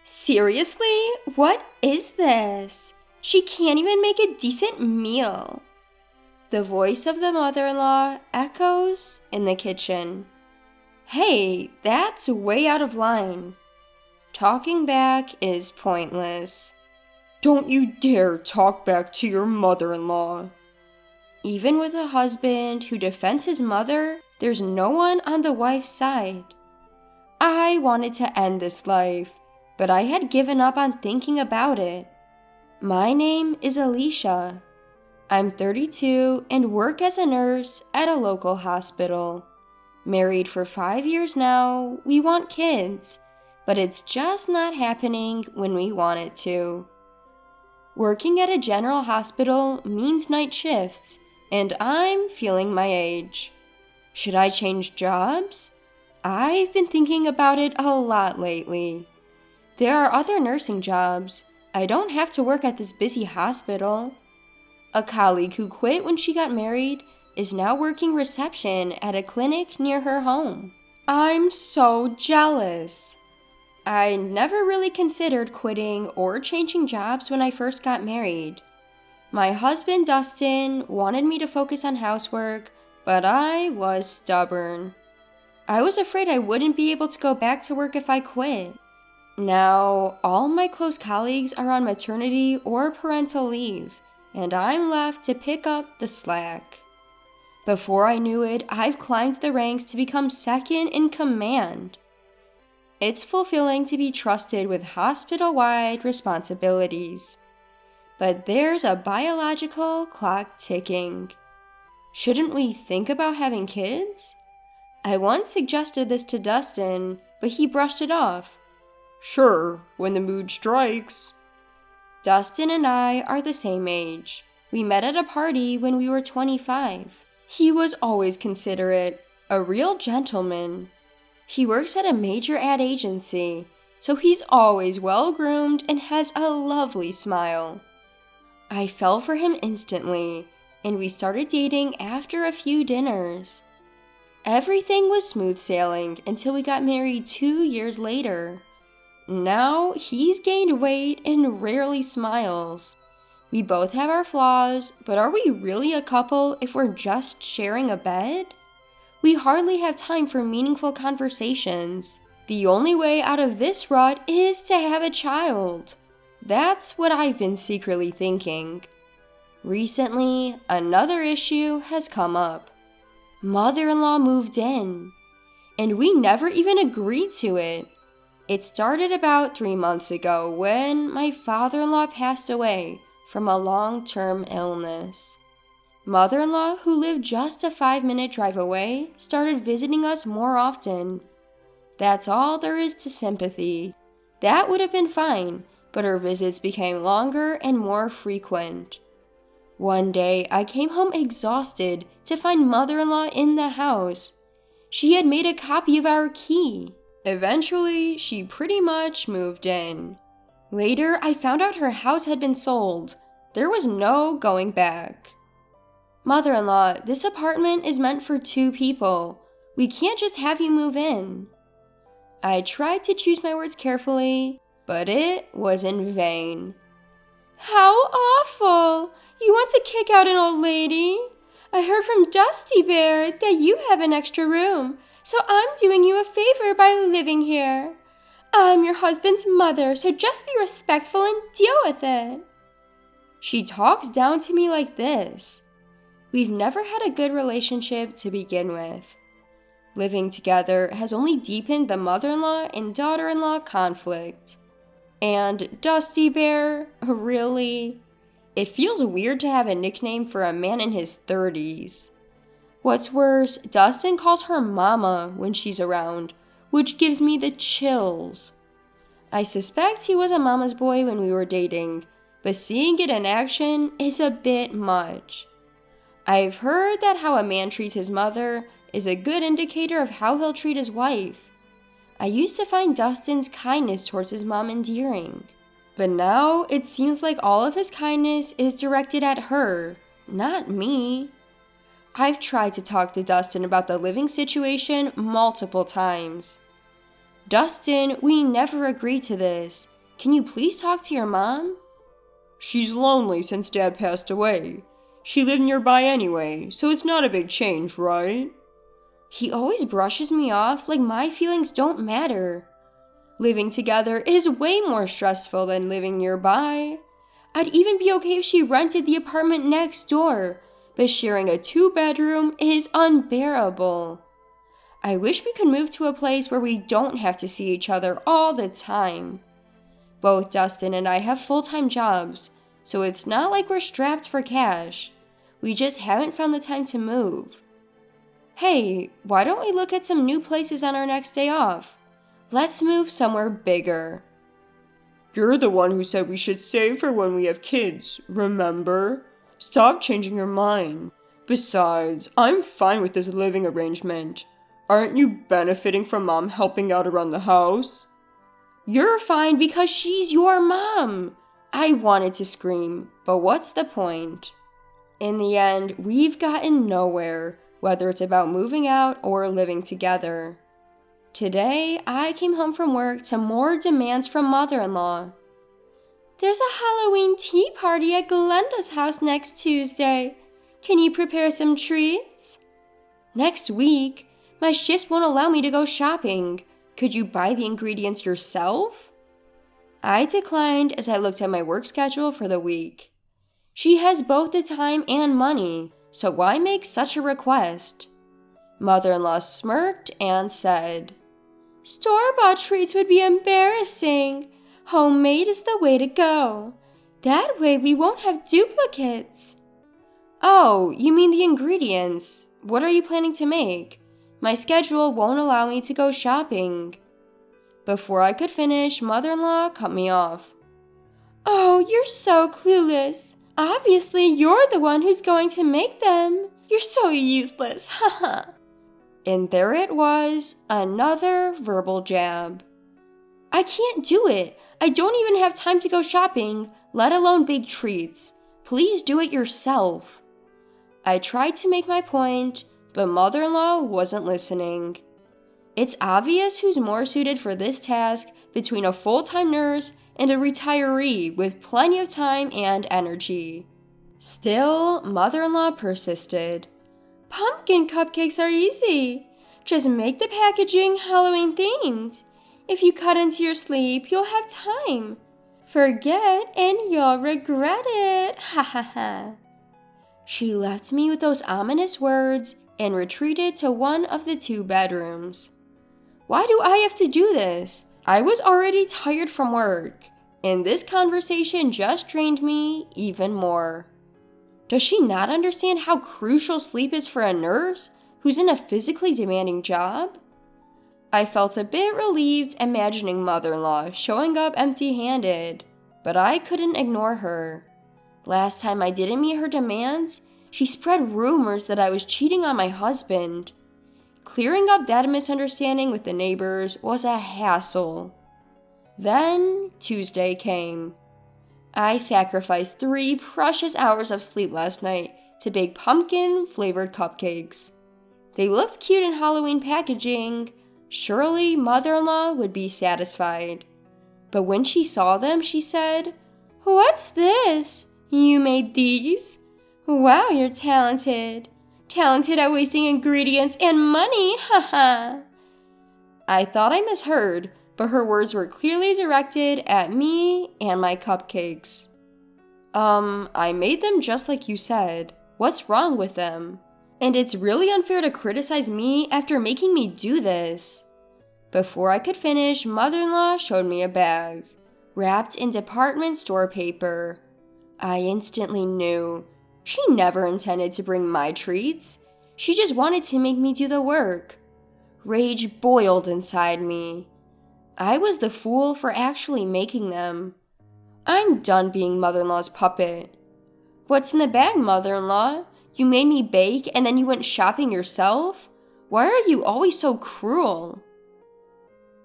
Seriously? What is this? She can't even make a decent meal. The voice of the mother-in-law echoes in the kitchen. Hey, that's way out of line. Talking back is pointless. Don't you dare talk back to your mother-in-law. Even with a husband who defends his mother, there's no one on the wife's side. I wanted to end this life, but I had given up on thinking about it. My name is Alicia. I'm 32 and work as a nurse at a local hospital. Married for 5 years now, we want kids, but it's just not happening when we want it to. Working at a general hospital means night shifts, and I'm feeling my age. Should I change jobs? I've been thinking about it a lot lately. There are other nursing jobs. I don't have to work at this busy hospital. A colleague who quit when she got married is now working reception at a clinic near her home. I'm so jealous. I never really considered quitting or changing jobs when I first got married. My husband, Dustin, wanted me to focus on housework, but I was stubborn. I was afraid I wouldn't be able to go back to work if I quit. Now, all my close colleagues are on maternity or parental leave, and I'm left to pick up the slack. Before I knew it, I've climbed the ranks to become second in command. It's fulfilling to be trusted with hospital-wide responsibilities. But there's a biological clock ticking. Shouldn't we think about having kids? I once suggested this to Dustin, but he brushed it off. Sure, when the mood strikes. Dustin and I are the same age. We met at a party when we were 25. He was always considerate, a real gentleman. He works at a major ad agency, so he's always well-groomed and has a lovely smile. I fell for him instantly, and we started dating after a few dinners. Everything was smooth sailing until we got married 2 years later. Now he's gained weight and rarely smiles. We both have our flaws, but are we really a couple if we're just sharing a bed? We hardly have time for meaningful conversations. The only way out of this rut is to have a child. That's what I've been secretly thinking. Recently, another issue has come up. Mother-in-law moved in, and we never even agreed to it. It started about 3 months ago when my father-in-law passed away from a long-term illness. Mother-in-law, who lived just a 5-minute drive away, started visiting us more often. That's all there is to sympathy. That would have been fine, but her visits became longer and more frequent. One day, I came home exhausted to find mother-in-law in the house. She had made a copy of our key. Eventually, she pretty much moved in. Later, I found out her house had been sold. There was no going back. Mother-in-law, this apartment is meant for 2 people. We can't just have you move in. I tried to choose my words carefully, but it was in vain. How awful! You want to kick out an old lady? I heard from Dusty Bear that you have an extra room, so I'm doing you a favor by living here. I'm your husband's mother, so just be respectful and deal with it. She talks down to me like this. We've never had a good relationship to begin with. Living together has only deepened the mother-in-law and daughter-in-law conflict. And Dusty Bear, really? It feels weird to have a nickname for a man in his 30s. What's worse, Dustin calls her Mama when she's around, which gives me the chills. I suspect he was a mama's boy when we were dating, but seeing it in action is a bit much. I've heard that how a man treats his mother is a good indicator of how he'll treat his wife. I used to find Dustin's kindness towards his mom endearing, but now it seems like all of his kindness is directed at her, not me. I've tried to talk to Dustin about the living situation multiple times. Dustin, we never agreed to this. Can you please talk to your mom? She's lonely since Dad passed away. She lived nearby anyway, so it's not a big change, right? He always brushes me off like my feelings don't matter. Living together is way more stressful than living nearby. I'd even be okay if she rented the apartment next door, but sharing a 2-bedroom is unbearable. I wish we could move to a place where we don't have to see each other all the time. Both Dustin and I have full-time jobs, so it's not like we're strapped for cash. We just haven't found the time to move. Hey, why don't we look at some new places on our next day off? Let's move somewhere bigger. You're the one who said we should save for when we have kids, remember? Stop changing your mind. Besides, I'm fine with this living arrangement. Aren't you benefiting from Mom helping out around the house? You're fine because she's your mom. I wanted to scream, but what's the point? In the end, we've gotten nowhere, whether it's about moving out or living together. Today, I came home from work to more demands from mother-in-law. There's a Halloween tea party at Glenda's house next Tuesday. Can you prepare some treats? Next week, my shifts won't allow me to go shopping. Could you buy the ingredients yourself? I declined as I looked at my work schedule for the week. She has both the time and money, so why make such a request? Mother-in-law smirked and said, "Store-bought treats would be embarrassing. Homemade is the way to go. That way we won't have duplicates." Oh, you mean the ingredients. What are you planning to make? My schedule won't allow me to go shopping. Before I could finish, mother-in-law cut me off. Oh, you're so clueless. Obviously, you're the one who's going to make them. You're so useless, haha. And there it was, another verbal jab. I can't do it. I don't even have time to go shopping, let alone bake treats. Please do it yourself. I tried to make my point, but mother-in-law wasn't listening. It's obvious who's more suited for this task between a full-time nurse and a retiree with plenty of time and energy. Still, mother-in-law persisted. Pumpkin cupcakes are easy. Just make the packaging Halloween themed. If you cut into your sleep, you'll have time. Forget and you'll regret it. Ha ha ha. She left me with those ominous words and retreated to one of the 2 bedrooms. Why do I have to do this? I was already tired from work, and this conversation just drained me even more. Does she not understand how crucial sleep is for a nurse who's in a physically demanding job? I felt a bit relieved imagining mother-in-law showing up empty-handed, but I couldn't ignore her. Last time I didn't meet her demands, she spread rumors that I was cheating on my husband. Clearing up that misunderstanding with the neighbors was a hassle. Then Tuesday came. I sacrificed 3 precious hours of sleep last night to bake pumpkin-flavored cupcakes. They looked cute in Halloween packaging. Surely mother-in-law would be satisfied. But when she saw them, she said, "What's this? You made these? Wow, you're talented. Talented at wasting ingredients and money, haha." I thought I misheard, but her words were clearly directed at me and my cupcakes. I made them just like you said. What's wrong with them? And it's really unfair to criticize me after making me do this. Before I could finish, mother-in-law showed me a bag, wrapped in department store paper. I instantly knew. She never intended to bring my treats. She just wanted to make me do the work. Rage boiled inside me. I was the fool for actually making them. I'm done being mother-in-law's puppet. What's in the bag, mother-in-law? You made me bake and then you went shopping yourself? Why are you always so cruel?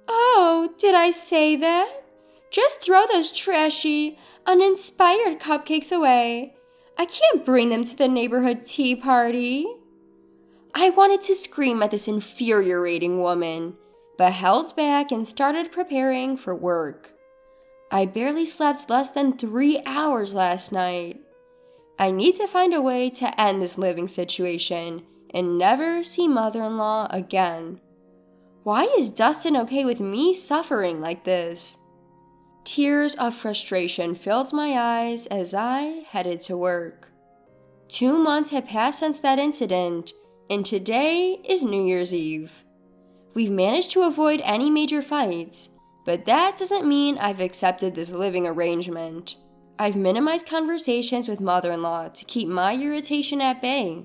Oh, did I say that? Just throw those trashy, uninspired cupcakes away. I can't bring them to the neighborhood tea party. I wanted to scream at this infuriating woman, but held back and started preparing for work. I barely slept less than 3 hours last night. I need to find a way to end this living situation and never see mother-in-law again. Why is Dustin okay with me suffering like this? Tears of frustration filled my eyes as I headed to work. 2 months had passed since that incident, and today is New Year's Eve. We've managed to avoid any major fights, but that doesn't mean I've accepted this living arrangement. I've minimized conversations with mother-in-law to keep my irritation at bay.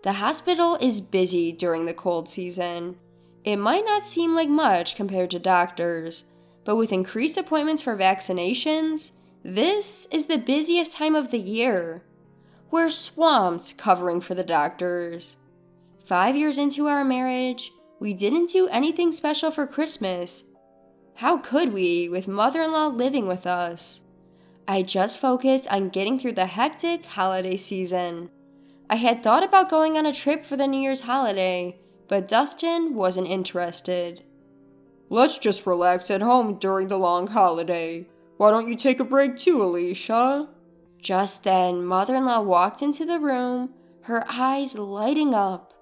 The hospital is busy during the cold season. It might not seem like much compared to doctors, but with increased appointments for vaccinations, this is the busiest time of the year. We're swamped covering for the doctors. 5 years into our marriage, we didn't do anything special for Christmas. How could we, with mother-in-law living with us? I just focused on getting through the hectic holiday season. I had thought about going on a trip for the New Year's holiday, but Dustin wasn't interested. Let's just relax at home during the long holiday. Why don't you take a break too, Alicia? Just then, mother-in-law walked into the room, her eyes lighting up.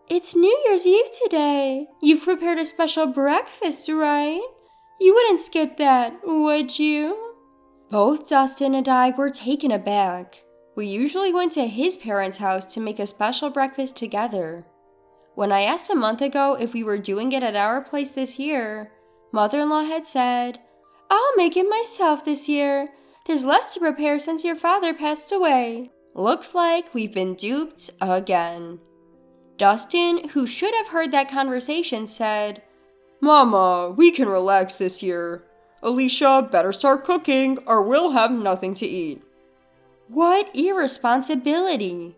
It's New Year's Eve today. You've prepared a special breakfast, right? You wouldn't skip that, would you? Both Dustin and I were taken aback. We usually went to his parents' house to make a special breakfast together. When I asked a month ago if we were doing it at our place this year, mother-in-law had said, I'll make it myself this year. There's less to prepare since your father passed away. Looks like we've been duped again. Dustin, who should have heard that conversation, said, Mama, we can relax this year. Alicia, better start cooking or we'll have nothing to eat. What irresponsibility!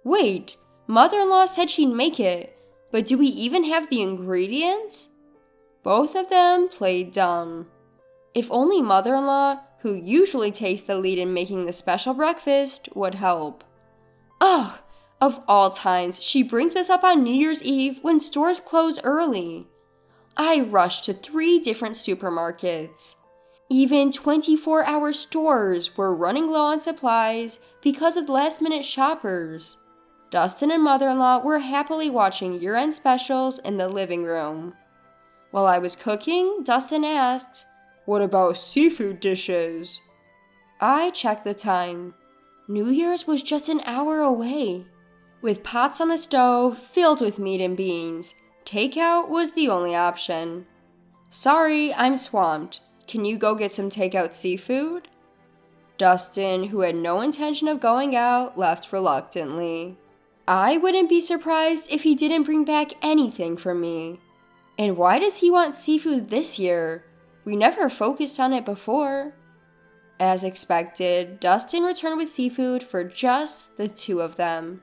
Wait, mother-in-law said she'd make it, but do we even have the ingredients? Both of them played dumb. If only mother-in-law, who usually takes the lead in making the special breakfast, would help. Ugh, of all times, she brings this up on New Year's Eve when stores close early. I rushed to 3 different supermarkets. Even 24-hour stores were running low on supplies because of last-minute shoppers. Dustin and mother-in-law were happily watching year-end specials in the living room. While I was cooking, Dustin asked, What about seafood dishes? I checked the time. New Year's was just an hour away. With pots on the stove filled with meat and beans, takeout was the only option. Sorry, I'm swamped. Can you go get some takeout seafood? Dustin, who had no intention of going out, left reluctantly. I wouldn't be surprised if he didn't bring back anything for me. And why does he want seafood this year? We never focused on it before. As expected, Dustin returned with seafood for just the 2 of them.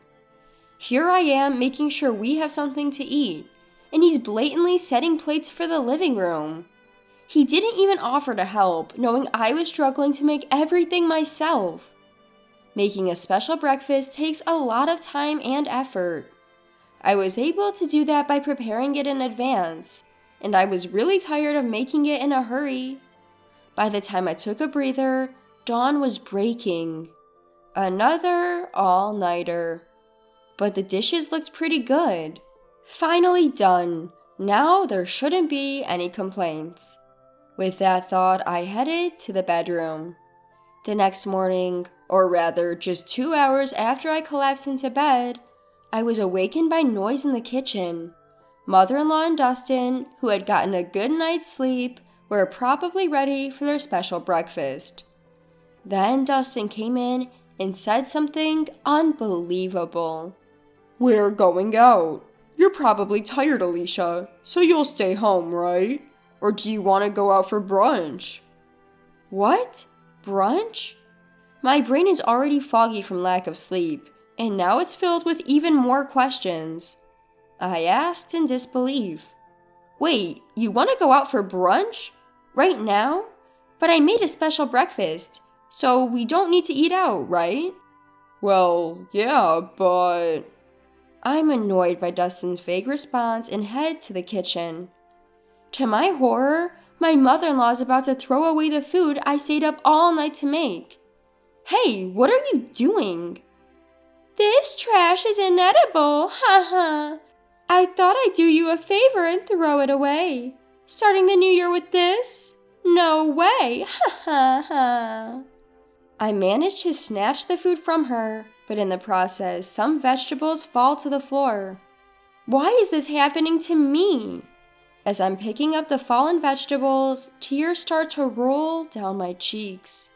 Here I am making sure we have something to eat, and he's blatantly setting plates for the living room. He didn't even offer to help, knowing I was struggling to make everything myself. Making a special breakfast takes a lot of time and effort. I was able to do that by preparing it in advance, and I was really tired of making it in a hurry. By the time I took a breather, dawn was breaking. Another all-nighter. But the dishes looked pretty good. Finally done. Now there shouldn't be any complaints. With that thought, I headed to the bedroom. The next morning, or rather just 2 hours after I collapsed into bed, I was awakened by noise in the kitchen. Mother-in-law and Dustin, who had gotten a good night's sleep, were probably ready for their special breakfast. Then Dustin came in and said something unbelievable. We're going out. You're probably tired, Alicia, so you'll stay home, right? Or do you want to go out for brunch? What? Brunch? My brain is already foggy from lack of sleep, and now it's filled with even more questions. I asked in disbelief. Wait, you want to go out for brunch? Right now? But I made a special breakfast, so we don't need to eat out, right? Well, yeah, but... I'm annoyed by Dustin's vague response and head to the kitchen. To my horror, My mother-in-law is about to throw away the food I stayed up all night to make. Hey, what are you doing? This trash is inedible, haha. I thought I'd do you a favor and throw it away. Starting the new year with this? No way, ha ha ha. I managed to snatch the food from her, but in the process, some vegetables fall to the floor. Why is this happening to me? As I'm picking up the fallen vegetables, tears start to roll down my cheeks.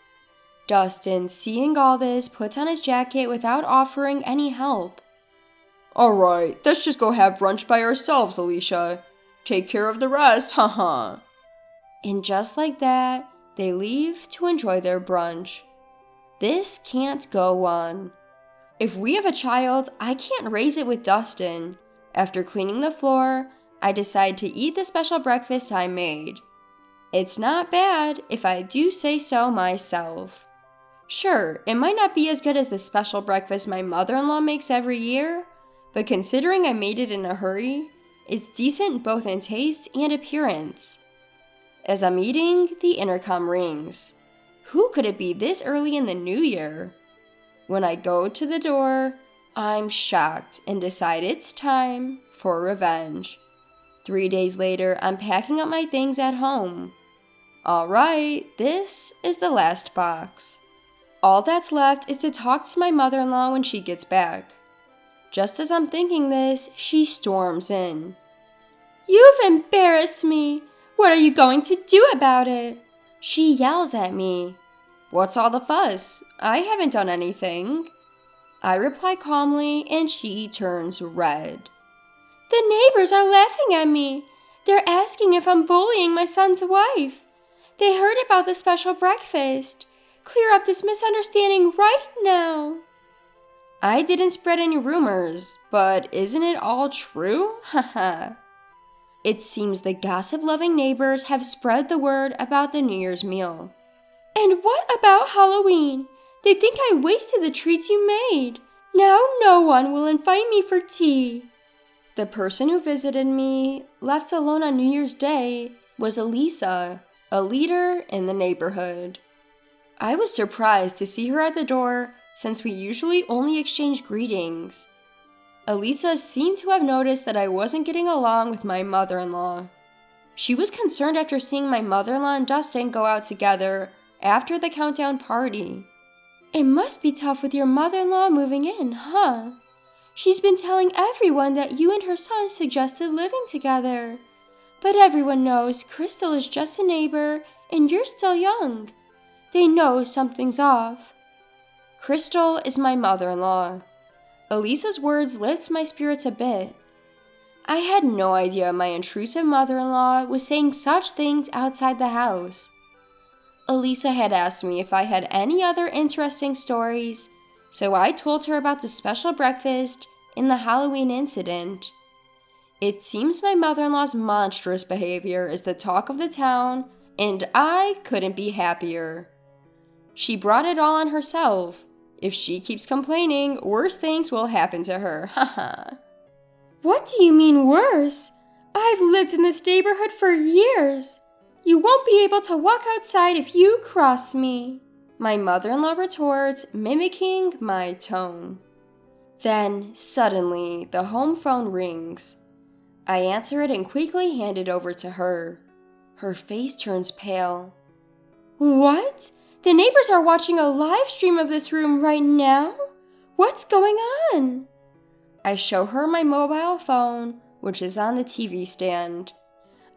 Dustin, seeing all this, puts on his jacket without offering any help. Alright, let's just go have brunch by ourselves, Alicia. Take care of the rest, haha. And just like that, they leave to enjoy their brunch. This can't go on. If we have a child, I can't raise it with Dustin. After cleaning the floor, I decide to eat the special breakfast I made. It's not bad, if I do say so myself. Sure, it might not be as good as the special breakfast my mother-in-law makes every year, but considering I made it in a hurry, it's decent both in taste and appearance. As I'm eating, the intercom rings. Who could it be this early in the new year? When I go to the door, I'm shocked and decide it's time for revenge. 3 days later, I'm packing up my things at home. Alright, this is the last box. All that's left is to talk to my mother-in-law when she gets back. Just as I'm thinking this, she storms in. You've embarrassed me! What are you going to do about it? She yells at me. What's all the fuss? I haven't done anything. I reply calmly and she turns red. The neighbors are laughing at me. They're asking if I'm bullying my son's wife. They heard about the special breakfast. Clear up this misunderstanding right now. I didn't spread any rumors, but isn't it all true? Haha. It seems the gossip-loving neighbors have spread the word about the New Year's meal. And what about Halloween? They think I wasted the treats you made. Now no one will invite me for tea. The person who visited me, left alone on New Year's Day, was Elisa, a leader in the neighborhood. I was surprised to see her at the door since we usually only exchange greetings. Elisa seemed to have noticed that I wasn't getting along with my mother-in-law. She was concerned after seeing my mother-in-law and Dustin go out together after the countdown party. It must be tough with your mother-in-law moving in, huh? She's been telling everyone that you and her son suggested living together. But everyone knows Crystal is just a neighbor and you're still young. They know something's off. Crystal is my mother-in-law. Elisa's words lift my spirits a bit. I had no idea my intrusive mother-in-law was saying such things outside the house. Elisa had asked me if I had any other interesting stories, so I told her about the special breakfast and the Halloween incident. It seems my mother-in-law's monstrous behavior is the talk of the town, and I couldn't be happier. She brought it all on herself. If she keeps complaining, worse things will happen to her, haha. What do you mean worse? I've lived in this neighborhood for years. You won't be able to walk outside if you cross me. My mother-in-law retorts, mimicking my tone. Then, suddenly, the home phone rings. I answer it and quickly hand it over to her. Her face turns pale. What? The neighbors are watching a live stream of this room right now? What's going on? I show her my mobile phone, which is on the TV stand.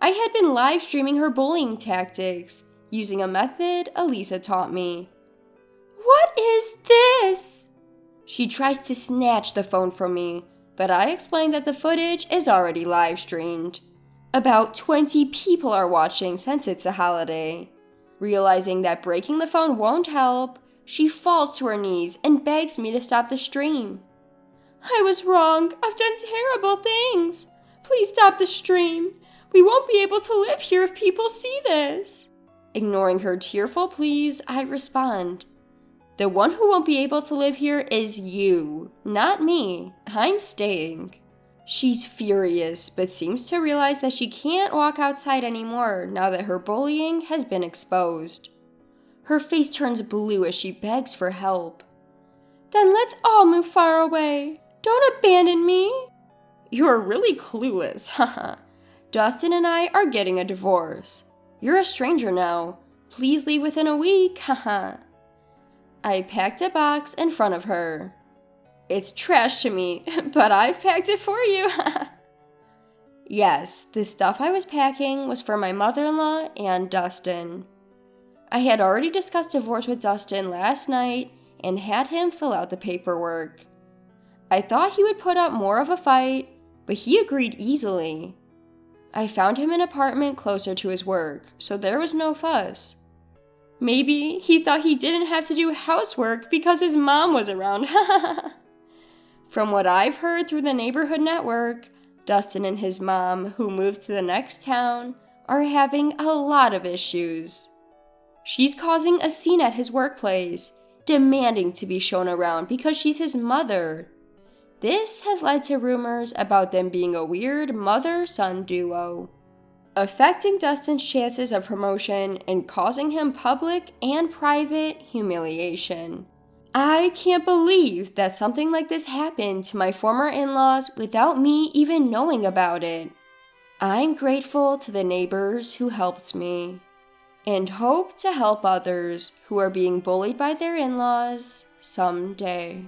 I had been live streaming her bullying tactics, using a method Elisa taught me. What is this? She tries to snatch the phone from me, but I explain that the footage is already live streamed. About 20 people are watching since it's a holiday. Realizing that breaking the phone won't help, she falls to her knees and begs me to stop the stream. I was wrong. I've done terrible things. Please stop the stream. We won't be able to live here if people see this. Ignoring her tearful pleas, I respond. The one who won't be able to live here is you, not me. I'm staying. She's furious, but seems to realize that she can't walk outside anymore now that her bullying has been exposed. Her face turns blue as she begs for help. Then let's all move far away. Don't abandon me. You're really clueless, haha. Dustin and I are getting a divorce. You're a stranger now. Please leave within a week, haha. I packed a box in front of her. It's trash to me, but I've packed it for you. Yes, the stuff I was packing was for my mother-in-law and Dustin. I had already discussed divorce with Dustin last night and had him fill out the paperwork. I thought he would put up more of a fight, but he agreed easily. I found him an apartment closer to his work, so there was no fuss. Maybe he thought he didn't have to do housework because his mom was around. From what I've heard through the neighborhood network, Dustin and his mom, who moved to the next town, are having a lot of issues. She's causing a scene at his workplace, demanding to be shown around because she's his mother. This has led to rumors about them being a weird mother-son duo, affecting Dustin's chances of promotion and causing him public and private humiliation. I can't believe that something like this happened to my former in-laws without me even knowing about it. I'm grateful to the neighbors who helped me, and hope to help others who are being bullied by their in-laws someday.